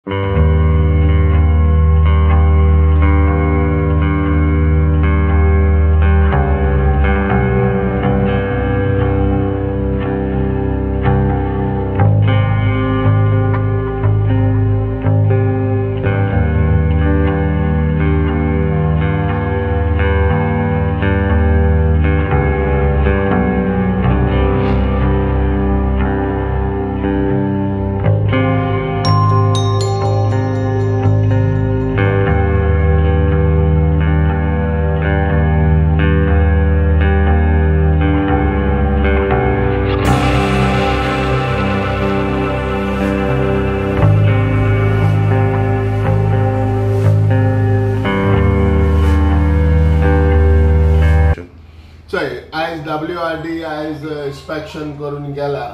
आयज WRD आयज inspection करून गेला.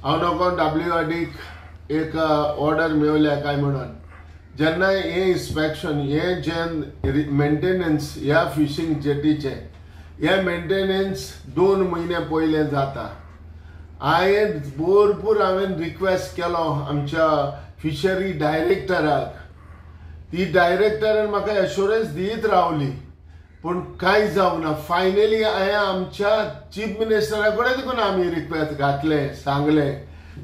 हांव नको WRDक एक ऑर्डर मेवल्या काय म्हणून. जेन्ना हे इन्स्पेक्शन हे जे मेंटेनन्स ह्या फिशींग जेटीचे हे मेंटेनन्स 2 म्हयने पयले जाता. भरपूर हांवें रिक्वेस्ट केलो आमच्या फिशरी डायरेक्टराक. ती डायरेक्टरान म्हाका एश्युरन्स दीत रावली पण कांय जावना. फायनली हांवें आमच्या चीफ मिनिस्टरा कडेन देखून आमी रिक्वेस्ट घातले सांगले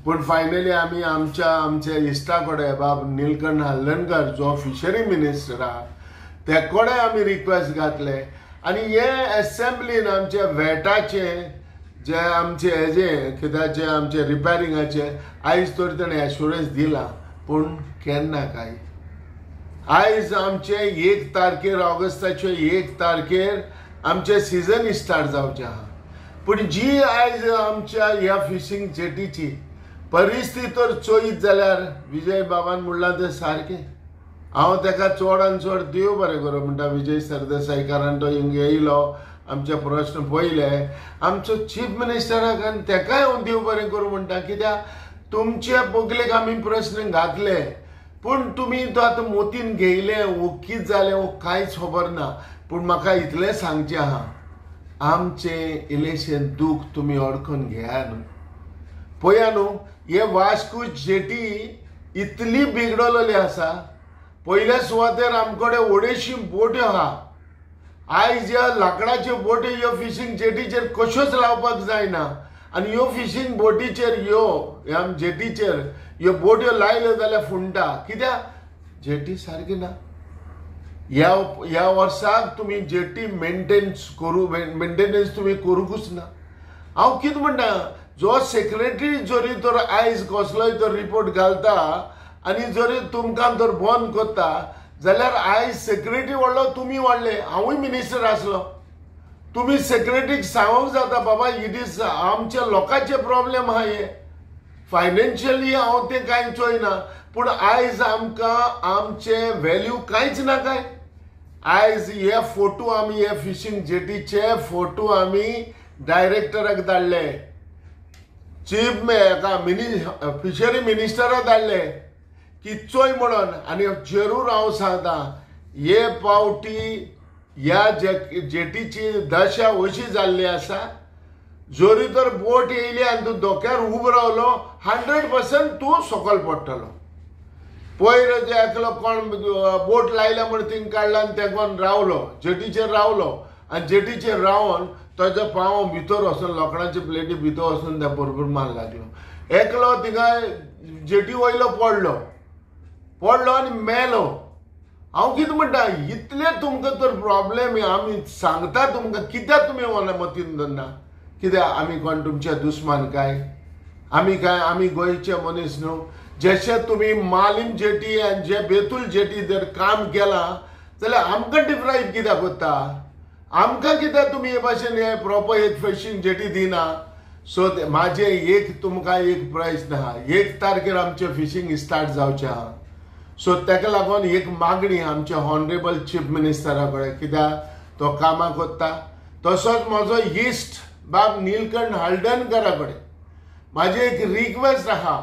पण फायनली आमी आमचे इश्टा कडेन बाब नीलकंठ हल्दनकर जो फिशरी मिनिस्टर आहा ते कडेन आमी रिक्वेस्ट घातले आनी हे असेंब्लीन आमचे वेटाचे जे आमचे हेजे कित्याचे आमचे रिपेरिंगाचे आयज तर ताणें एश्युरन्स दिला पण केन्ना काय. आयज आमचे 1 तारखेर ऑगस्टाचे 1 तारखेर आमचे सीजन स्टार्ट जावचे आहा पण जी आयज आमच्या ह्या फिशींग जेटीची परिस्थिती तर चोयत जाल्यार विजय बाबान म्हणलां तें सारकें. हांव ताका चडान चड देव बरें करूं म्हणटा विजय सरदेसाय कारण तो हिंग येयलो आमचे प्रश्न पयले आमचो चीफ मिनिस्टराक आनी ताकाय हांव देव बरें करूं म्हणटा कित्याक तुमचे पगलेक आमी प्रश्न घातले पण तुमी तो आतां मोतीन घेयले वो कितें जालें वो कांयच खबर ना. पूण म्हाका इतलें सांगचें आहा आमचें इलेशें दूख तुमी अडकून घेया न्हू. पळया न्हू हे वास्को जेटी इतली बिगडलेली आसा. पयल्या सुवातेर आमकडे 250 बोट्यो आहा. आयज ह्या लाकडाच्यो बोट्यो ह्यो फिशींग जेटीचेर कश्योच लावपाक जायना आनी ह्यो फिशींग बोटीचेर ह्या जेटीचेर ह्यो बोट्यो लायल्यो जाल्यार फुंटा कित्याक जेटी सारकी ना. ह्या वर्साक तुमी जेटी मेंटेनन्स तुमी करूंकूच ना. हांव कितें म्हणटा जो सेक्रेटरी जरी तर आयज कसलोय तर रिपोर्ट घालता आनी जरी तुमकां तर बंद करता जाल्यार आयज सेक्रेटरी व्हडलो तुमी व्हडले हांवूय मिनिस्टर आसलो. तुमी सेक्रेटरीक सांगूंक जाता बाबा इट इज आमच्या लोकांचे प्रॉब्लेम आहा हे फायनान्शियली हांव तें कांय चोयना पूण आयज आमकां आमचे व्हॅल्यू कांयच ना काय. आयज हे फोटो आमी हे फिशींग जेटीचे फोटो आमी डायरेक्टराक धाडले चीफ फिशरी मिनिस्टराक धाडले की चोय म्हणून आनी जरूर हांव सांगता हे पावटी ह्या जेटीची दशा अशी जाल्ली आसा जरी तर बोट येयली आनी तूं धोक्यार उबो रावलो 100% तूं सकयल पडटलो. पयर जे एकलो कोण बोट लायल्या म्हण थिंग काडला आनी ते कोण रावलो जेटीचेर रावलो आनी जेटीचेर रावन ताजो पांव भितर वचून लोखणाचे प्लेटी भितर वचून त्या बरोबर मार लागलो. एकलो थिंगा जेटी वयलो पडलो आनी मेलो. हांव कितें म्हणटा इतले तुमकां तर प्रॉब्लेम आमी सांगता तुमकां कित्याक तुमी मतीन धरना. कित्याक आमी कोण तुमचे दुस्मान काय आमी गोंयचे मनीस न्हू. जशे तुमी मालीम जेटी आनी जे बेतूल जेटी जर काम केलां जाल्यार आमकां डिप्रायव कित्याक कोत्ता. आमकां कित्याक तुमी हे भाशेन हे प्रॉपर एक फिशींग जेटी दिना. सो म्हाजें तुमकां एक प्रश्न आहा 1 तारखेर आमचें फिशींग स्टार्ट जावचें आहा. सो ताका लागून एक मागणी आमचे हॉनरेबल चीफ मिनिस्टरा कडेन कित्याक तो कामां कोत्ता. तसोच म्हजो इश्ट बाब नीलकंठ हळदणकरा कडेन म्हाजी एक रिक्वेस्ट आहा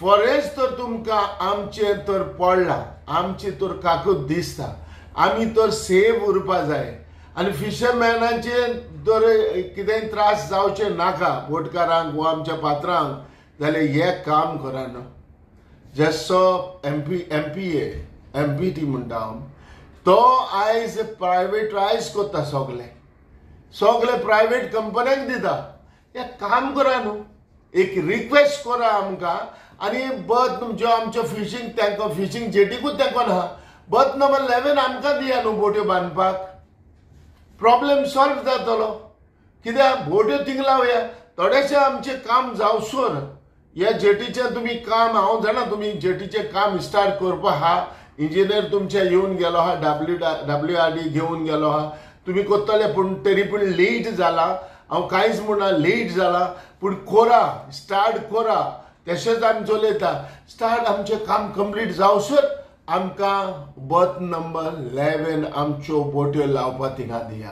फॉरेस्ट तर तुमकां आमचे तर पडला आमची तर काकूत दिसता आमी तर सेफ उरपा जाय आनी फिशरमॅनाचे तर कितेंय त्रास जावचे नाका बोटकारांक वा आमच्या पात्रांक जाल्यार हे काम करा न्हू. जसो MPT म्हणटा हांव, तो आयज प्रायवेटायज करता सगळे प्रायवेट कंपन्यांक दिता. एक काम करा न्हू, एक रिक्वेस्ट करा आमकां, आनी बर्थ जो आमच्यो फिशींग तांकां फिशींग जेटीकूच तांकां ना, बर्थ नंबर 11 आमकां दिया न्हू बोट्यो बांदपाक. प्रॉब्लेम सॉल्व जातलो. कित्याक बोट्यो थिंग लावया, थोडेशें आमचें काम जावसर ह्या जेटीचें तुमी काम, हांव जाणा तुमी जेटीचें काम स्टार्ट करपा आहा. इंजिनियर तुमचे येवन गेलो आहा, WRD घेवन गेलो आहा, तुमी कोत्तले, पूण तरी पूण लेट जाला. हांव कांयच म्हणना लेट जाला, पूण कोरा, स्टार्ट कोरा. तशेंच आमी चलयता. स्टार्ट आमचें काम कंप्लीट जावसर आमकां बर्थ नंबर 11 आमच्यो बोट्यो लावपा थिंगा दिया.